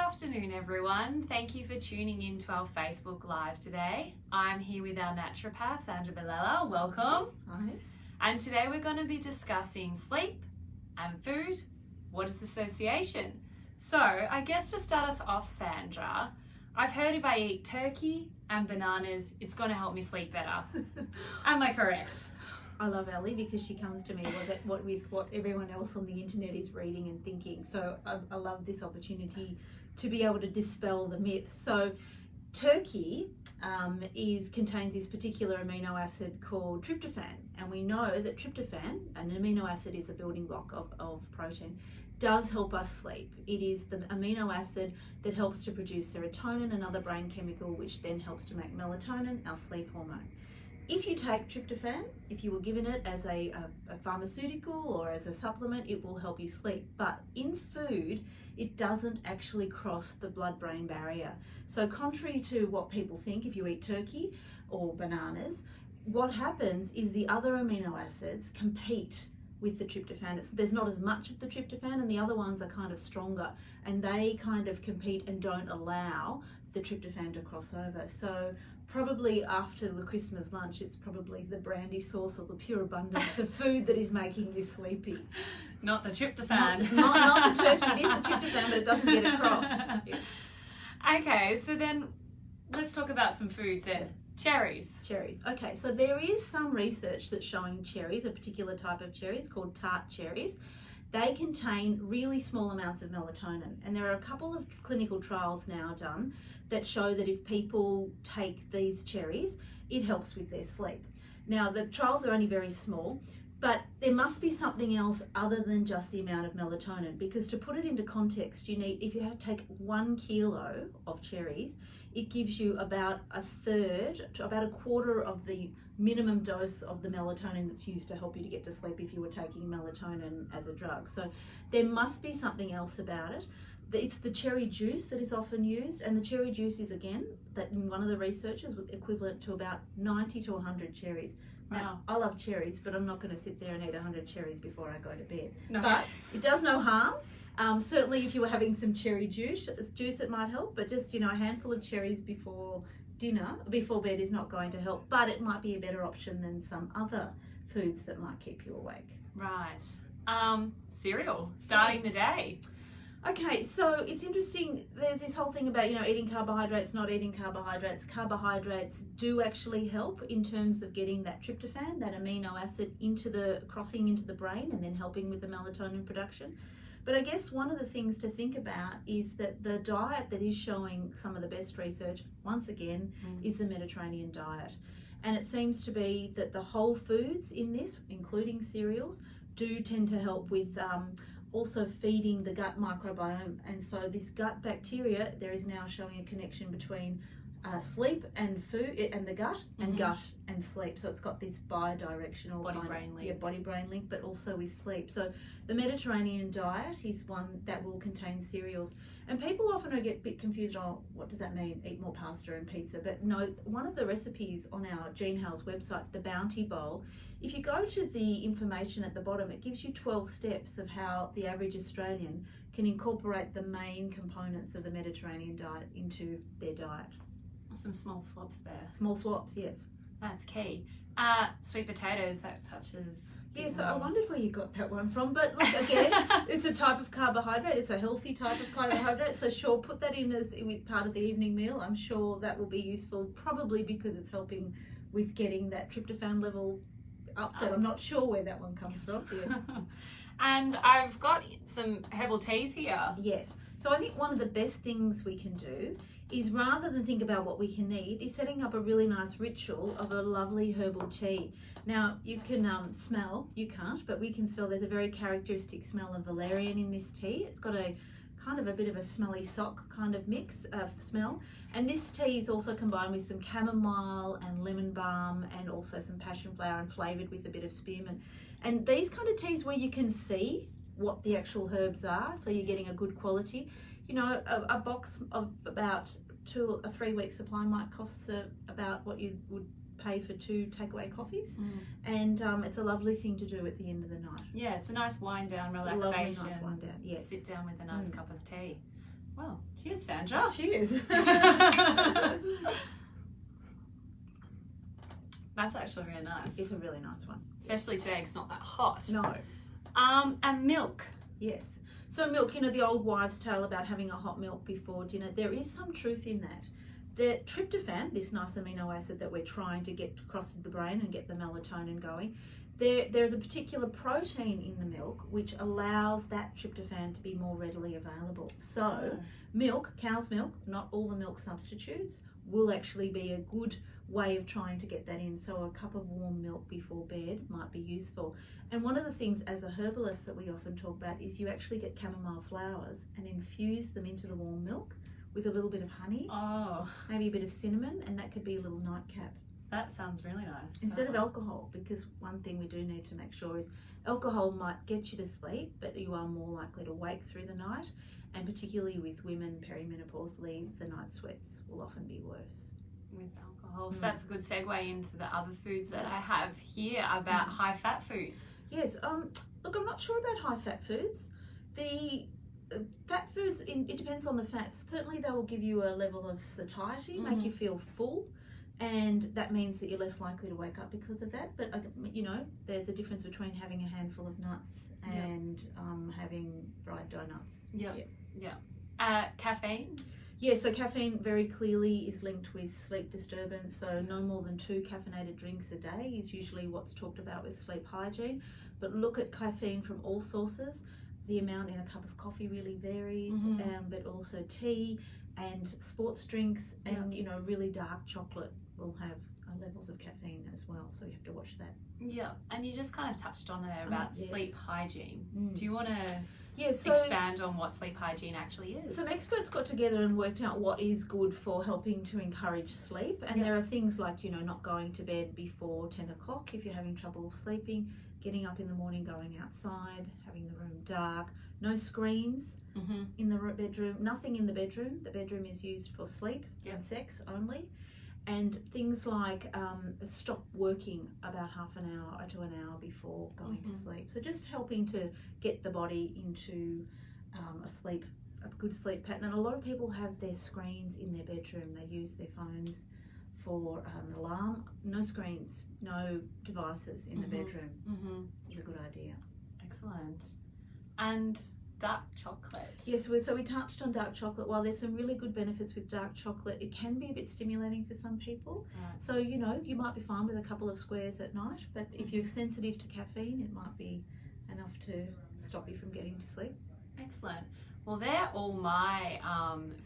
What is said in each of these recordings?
afternoon, everyone. Thank you for tuning in to our Facebook Live today. I'm here with our naturopath, Sandra Bilella. Welcome. Hi. And today we're going to be discussing sleep and food. What is association? So, I guess to start us off, Sandra, I've heard if I eat turkey and bananas, it's going to help me sleep better. Am I correct? I love Ellie because she comes to me with what everyone else on the internet is reading and thinking. So I love this opportunity to be able to dispel the myth. So turkey contains this particular amino acid called tryptophan, and we know that tryptophan, an amino acid, is a building block of protein, does help us sleep. It is the amino acid that helps to produce serotonin, another brain chemical, which then helps to make melatonin, our sleep hormone. If you take tryptophan, if you were given it as a pharmaceutical or as a supplement, it will help you sleep. But in food, it doesn't actually cross the blood-brain barrier. So contrary to what people think, if you eat turkey or bananas, what happens is the other amino acids compete with the tryptophan. There's not as much of the tryptophan, and the other ones are kind of stronger, and they kind of compete and don't allow the tryptophan to cross over. So probably after the Christmas lunch, it's probably the brandy sauce or the pure abundance of food that is making you sleepy. Not the tryptophan. Not the turkey. It is the tryptophan, but it doesn't get across. Yeah. Okay, so then let's talk about some foods then. Cherries. Cherries. Okay, so there is some research that's showing cherries, a particular type of cherries called tart cherries. They contain really small amounts of melatonin, and there are a couple of clinical trials now done that show that if people take these cherries, it helps with their sleep. Now, the trials are only very small, but there must be something else other than just the amount of melatonin, because to put it into context, if you had to take 1 kilo of cherries, it gives you about a third to about a quarter of the minimum dose of the melatonin that's used to help you to get to sleep if you were taking melatonin as a drug. So there must be something else about it. It's the cherry juice that is often used, and the cherry juice is, again, that in one of the researchers, equivalent to about 90 to 100 cherries. Now, I love cherries, but I'm not going to sit there and eat 100 cherries before I go to bed. No. But it does no harm. Certainly if you were having some cherry juice, it might help, but just, a handful of cherries before bed is not going to help, but it might be a better option than some other foods that might keep you awake. Right. Cereal, starting the day. Okay, so it's interesting, there's this whole thing about, eating carbohydrates, not eating carbohydrates. Carbohydrates do actually help in terms of getting that tryptophan, that amino acid, crossing into the brain and then helping with the melatonin production. But I guess one of the things to think about is that the diet that is showing some of the best research, once again, is the Mediterranean diet. And it seems to be that the whole foods in this, including cereals, do tend to help with also feeding the gut microbiome. And so this gut bacteria, there is now showing a connection between sleep and food and the gut, and gut and sleep. So it's got this bi-directional body-brain link. Yeah, body-brain link, but also with sleep. So the Mediterranean diet is one that will contain cereals. And people often get a bit confused, what does that mean? Eat more pasta and pizza. But no, one of the recipes on our Gene House website, the Bounty Bowl, if you go to the information at the bottom, it gives you 12 steps of how the average Australian can incorporate the main components of the Mediterranean diet into their diet. Some small swaps there. Small swaps, yes. That's key. Sweet potatoes, that touches. Yeah, so I wondered where you got that one from, but look, again, it's a type of carbohydrate. It's a healthy type of carbohydrate, so sure, put that in as with part of the evening meal. I'm sure that will be useful, probably because it's helping with getting that tryptophan level up, but I'm not sure where that one comes from. Yeah. And I've got some herbal teas here. Yes. So I think one of the best things we can do is, rather than think about what we can eat, is setting up a really nice ritual of a lovely herbal tea. Now, you can smell, you can't, but we can smell, there's a very characteristic smell of valerian in this tea. It's got a kind of a bit of a smelly sock kind of mix of smell. And this tea is also combined with some chamomile and lemon balm and also some passion flower and flavoured with a bit of spearmint. And these kind of teas where you can see what the actual herbs are, so you're getting a good quality. A box of about 2 or 3 week supply might cost about what you would pay for 2 takeaway coffees, and it's a lovely thing to do at the end of the night. Yeah, it's a nice wind down, relaxation. Lovely nice wind down, yes. Sit down with a nice cup of tea. Well, cheers, Sandra. Cheers. That's actually really nice. It's a really nice one. Especially today 'cause it's not that hot. No. And milk. Yes. So milk, the old wives' tale about having a hot milk before dinner, there is some truth in that. The tryptophan, this nice amino acid that we're trying to get across to the brain and get the melatonin going, there's a particular protein in the milk which allows that tryptophan to be more readily available. So milk, cow's milk, not all the milk substitutes, will actually be a good way of trying to get that in. So a cup of warm milk before bed might be useful. And one of the things as a herbalist that we often talk about is you actually get chamomile flowers and infuse them into the warm milk with a little bit of honey, maybe a bit of cinnamon, and that could be a little nightcap. That sounds really nice. Instead of alcohol, because one thing we do need to make sure is alcohol might get you to sleep, but you are more likely to wake through the night, and particularly with women perimenopausally, the night sweats will often be worse. With alcohol. So that's a good segue into the other foods that I have here about high-fat foods. Yes. Look, I'm not sure about high-fat foods. The fat foods, it depends on the fats. Certainly they will give you a level of satiety, make you feel full, and that means that you're less likely to wake up because of that. But there's a difference between having a handful of nuts and having dried donuts. Caffeine? Yeah, so caffeine very clearly is linked with sleep disturbance. So no more than 2 caffeinated drinks a day is usually what's talked about with sleep hygiene. But look at caffeine from all sources. The amount in a cup of coffee really varies, but also tea and sports drinks and really dark chocolate will have levels of caffeine as well. So you have to watch that. Yeah, and you just kind of touched on there about sleep hygiene. Do you want to expand on what sleep hygiene actually is? Some experts got together and worked out what is good for helping to encourage sleep. And there are things like, not going to bed before 10 o'clock if you're having trouble sleeping, getting up in the morning, going outside, having the room dark, no screens in the bedroom, nothing in the bedroom. The bedroom is used for sleep and sex only. And things like stop working about half an hour to an hour before going to sleep. So just helping to get the body into a good sleep pattern. And a lot of people have their screens in their bedroom. They use their phones for an alarm. No screens, no devices in the bedroom is a good idea. Excellent. And dark chocolate. Yes, so we touched on dark chocolate. While there's some really good benefits with dark chocolate, it can be a bit stimulating for some people. Right. So, you might be fine with a couple of squares at night, but if you're sensitive to caffeine, it might be enough to stop you from getting to sleep. Excellent. Well, they're all my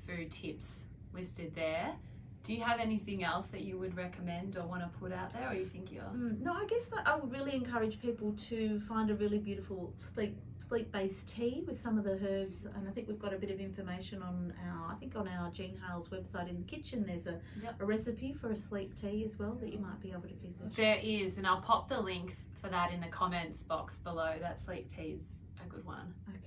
food tips listed there. Do you have anything else that you would recommend or want to put out there, or you think you're... No, I guess that I would really encourage people to find a really beautiful sleep-based tea with some of the herbs, and I think we've got a bit of information on our Jean Hale's website in the kitchen. There's a recipe for a sleep tea as well that you might be able to visit. There is, and I'll pop the link for that in the comments box below. That sleep tea is a good one. Okay.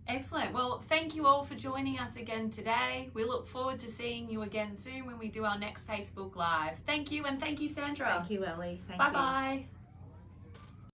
Excellent. Well, thank you all for joining us again today. We look forward to seeing you again soon when we do our next Facebook Live. Thank you, and thank you, Sandra. Thank you, Ellie. Bye-bye.